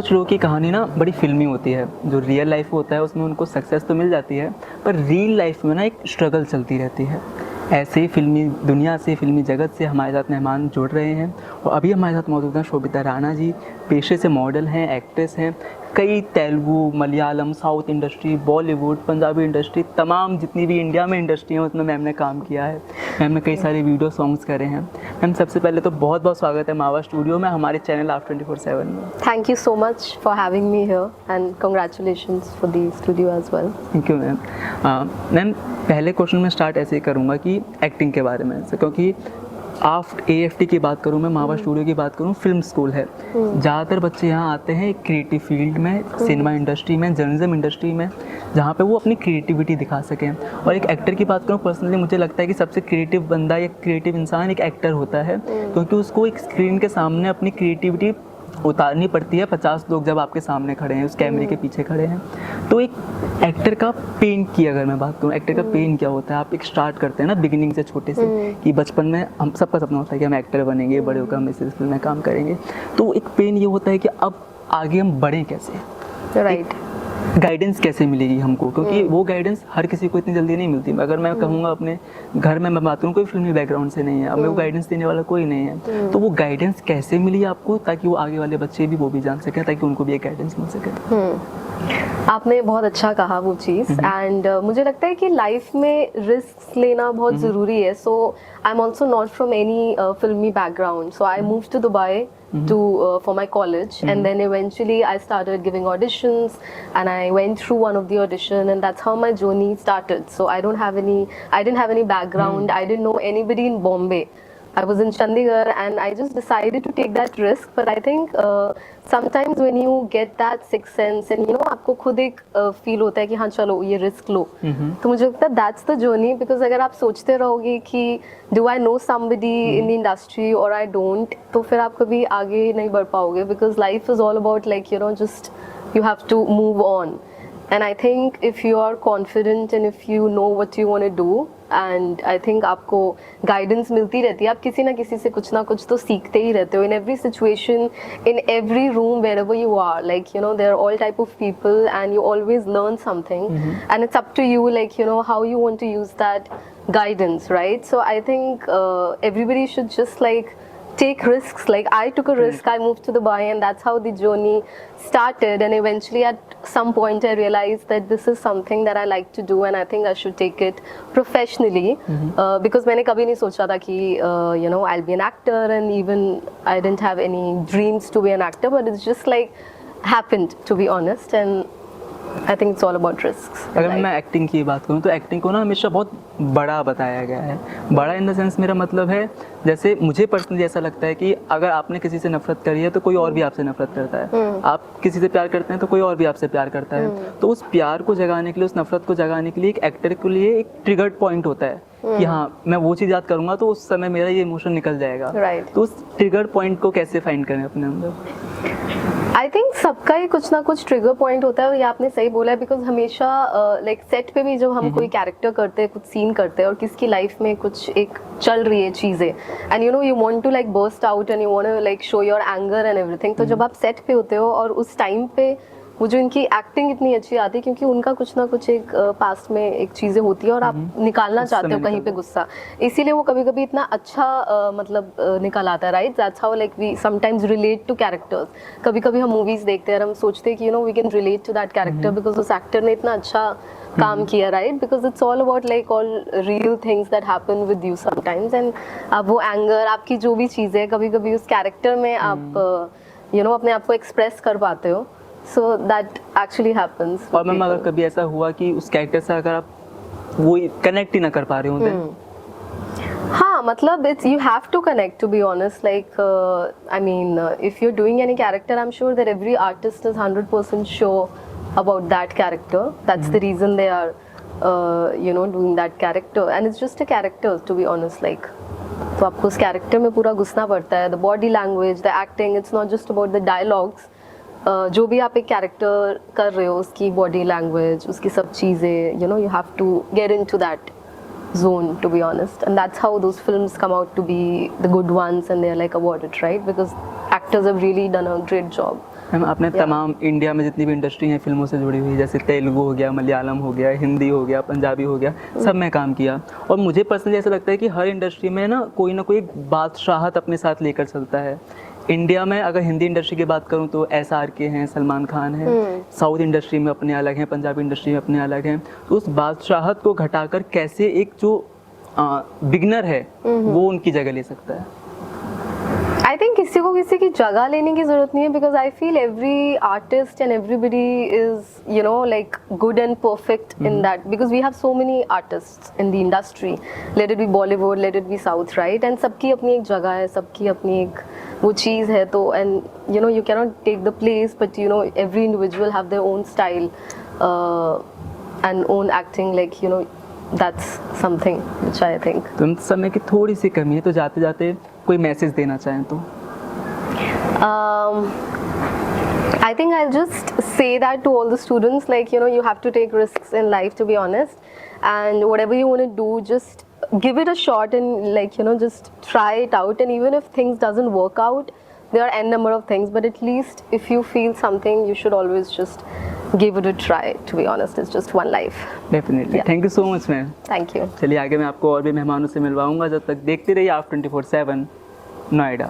कुछ लोगों की कहानी ना बड़ी फिल्मी होती है, जो रियल लाइफ होता है उसमें उनको सक्सेस तो मिल जाती है, पर रियल लाइफ में ना एक स्ट्रगल चलती रहती है। ऐसे ही फिल्मी दुनिया से, फिल्मी जगत से हमारे साथ मेहमान जुड़ रहे हैं और अभी हमारे साथ मौजूद हैं शोभिता राणा जी। पेशे से मॉडल हैं, एक्ट्रेस हैं। कई Telugu, Malayalam, south industry, Bollywood, Punjabi industry, तमाम जितनी भी इंडिया में इंडस्ट्री है उसमें मैम ने काम किया है। मैम ने कई सारे वीडियो सॉन्ग्स करे हैं। मैम सबसे पहले तो बहुत बहुत स्वागत है मावा स्टूडियो में, हमारे चैनल आप 24/7 में। Thank you so much for having me here and congratulations for the studio as well. Thank you ma'am. Ma'am पहले क्वेश्चन में स्टार्ट ऐसे ही करूँगा कि एक्टिंग के बारे में, क्योंकि आप AFT की बात करूँ, मैं मावा स्टूडियो की बात करूँ, फिल्म स्कूल है। ज़्यादातर बच्चे यहाँ आते हैं क्रिएटिव फील्ड में, सिनेमा इंडस्ट्री में, जर्नलिज्म इंडस्ट्री में, जहाँ पे वो अपनी क्रिएटिविटी दिखा सकें। और एक एक्टर की बात करूँ, पर्सनली मुझे लगता है कि सबसे क्रिएटिव बंदा या क्रिएटिव इंसान एक एक्टर होता है, क्योंकि उसको एक स्क्रीन के सामने अपनी क्रिएटिविटी उतारनी पड़ती है। 50 लोग जब आपके सामने खड़े हैं, उस कैमरे के पीछे खड़े हैं, तो एक एक्टर का पेन की अगर मैं बात करूँ, एक्टर का पेन क्या होता है? आप एक स्टार्ट करते हैं ना बिगिनिंग से, छोटे से, कि बचपन में हम सबका सपना होता है कि हम एक्टर बनेंगे, बड़े होकर हम इस फिल्म में काम करेंगे। तो एक पेन ये होता है कि अब आगे हम बढ़ें कैसे, राइट। गाइडेंस कैसे मिलेगी हमको, क्योंकि वो गाइडेंस हर किसी को इतनी जल्दी नहीं मिलती। अगर मैं कहूँगा अपने घर में मैं बात करूँ, कोई फिल्मी बैकग्राउंड से नहीं है, अब मैं वो गाइडेंस देने वाला कोई नहीं है, तो वो गाइडेंस कैसे मिली आपको, ताकि वो आगे वाले बच्चे भी वो भी जान सकें, ताकि उनको भी एक गाइडेंस मिल सके? आपने बहुत अच्छा कहा वो चीज़, एंड मुझे लगता है कि लाइफ में रिस्क लेना बहुत ज़रूरी है। So I am also not from any filmy background, so I move to Dubai to for my college, and then eventually I started giving auditions and I went through one of the audition, and that's how my journey started. So I didn't have any background. I didn't know anybody in Bombay. I was in Chandigarh and I just decided to take that risk. But I think sometimes when you get that sixth sense and आपको खुद एक feel होता है कि हाँ चलो ये risk लो, तो मुझे लगता है that's the journey. Because अगर आप सोचते रहोगे कि do I know somebody in the industry or I don't, तो फिर आप कभी आगे नहीं बढ़ पाओगे. Because life is all about like just you have to move on. And I think if you are confident and if you know what you want to do, and I think आपको guidance मिलती रहती है, आप किसी ना किसी से कुछ ना कुछ तो सीखते ही रहते हो. In every situation, in every room, wherever you are, like there are all type of people and you always learn something, and it's up to you, like how you want to use that guidance, right? So I think everybody should just like take risks. Like I took a risk, I moved to Dubai, and that's how the journey started. And eventually at some point I realized that this is something that I like to do and I think I should take it professionally. Because मैंने कभी नहीं सोचा था कि I'll be an actor, and even I didn't have any dreams to be an actor, but it's just like happened, to be honest. And I think it's all about risks. अगर मैं acting की बात करूँ तो acting को ना हमेशा बहुत बड़ा बताया गया है। बड़ा इन द सेंस मेरा मतलब है, जैसे मुझे पर्सनली ऐसा लगता है कि अगर आपने किसी से नफरत करी है तो कोई और भी आपसे नफरत करता है। आप किसी से प्यार करते हैं तो कोई और भी आपसे प्यार करता है। तो उस प्यार को जगाने के लिए, उस नफरत को जगाने के लिए एक एक्टर के लिए एक ट्रिगर्ड पॉइंट होता है कि हाँ मैं वो चीज़ याद करूँगा तो उस समय मेरा ये इमोशन निकल जाएगा। तो उस ट्रिगर्ड पॉइंट को कैसे फाइंड करें अपने अंदर? आई थिंक सबका ही कुछ ना कुछ ट्रिगर पॉइंट होता है, और ये आपने सही बोला है. बिकॉज हमेशा लाइक सेट पे भी जब हम कोई कैरेक्टर करते हैं, कुछ सीन करते हैं, और किसकी लाइफ में कुछ एक चल रही है चीज़ें, and you want to like burst out and you want to like show your anger and everything. तो जब आप सेट पे होते हो और उस टाइम पे वो जो इनकी एक्टिंग इतनी अच्छी आती है, क्योंकि उनका कुछ ना कुछ एक पास्ट में एक चीज़ें होती है और आप निकालना चाहते हो कहीं पे गुस्सा, इसीलिए वो कभी कभी इतना अच्छा मतलब निकल आता है, right? That's how like we sometimes relate to characters. कभी कभी हम मूवीज़ देखते हैं और हम सोचते हैं कि we can relate to that character because उस एक्टर ने इतना अच्छा काम किया, right? Because it's all about like all real things that happen with you sometimes, and आप वो एंगर, आपकी जो भी चीज़ें कभी कभी उस कैरेक्टर में आप अपने आप को एक्सप्रेस कर पाते हो. So that actually happens. और मैम अगर कभी ऐसा हुआ कि उस कैरेक्टर से अगर आप वो कनेक्ट ही ना कर पा रहे होते? हाँ, मतलब it's you have to connect, to be honest. Like I mean, if you're doing any character, I'm sure that every artist is 100% sure about that character. That's the reason they are doing that character, and it's just a character, to be honest. Like तो आपको उस character में पूरा घुसना पड़ता है. The body language, the acting, it's not just about the dialogues. जो भी आप एक कैरेक्टर कर रहे हो, उसकी बॉडी लैंग्वेज, उसकी सब चीज़ें, you have to get into that zone, to be honest, and that's how those films come out to be the good ones and they're like awarded, right? Because actors have really done a great job ma'am आपने Yeah. तमाम India में जितनी भी industry हैं फिल्मों से जुड़ी हुई, जैसे तेलुगु हो गया, मलयालम हो गया, हिंदी हो गया, पंजाबी हो गया, सब में काम किया। और मुझे पर्सनली ऐसा लगता है कि हर इंडस्ट्री में ना कोई एक बादशाहत अपने साथ लेकर चलता है। इंडिया में अगर हिंदी इंडस्ट्री की बात करूं तो SRK हैं, सलमान खान हैं, साउथ इंडस्ट्री में अपने अलग हैं, पंजाबी इंडस्ट्री में अपने अलग हैं। तो उस बादशाहत को घटाकर कैसे एक जो बिगनर है वो उनकी जगह ले सकता है? आई थिंक किसी को किसी की जगह लेने की जरूरत नहीं है, because I feel every artist and everybody is you know like good and perfect in that, because we have so many artist in the industry, let it be Bollywood, let it be south, right? And सबकी अपनी एक जगह है, सबकी अपनी एक वो चीज़ है। तो and you know you cannot take the place, but you know every individual have their own style and own acting, like you know that's something which I think. तो समय की थोड़ी सी कमी है, तो जाते जाते कोई मैसेज देना चाहें तो? I think I'll just say that to all the students, like, you know, you have to take risks in life, to be honest, and whatever you want to do, just give it a shot and, like, you know, just try it out. And even if things doesn't work out, there are n number of things, but at least if you feel something, you should always just give it a try. To be honest, it's just one life. Definitely. Yeah. Thank you so much ma'am. Thank you. चलिए आगे मैं आपको और भी मेहमानों से मिलवाऊंगा। जब तक देखते रहिए आप 24/7 नोएडा।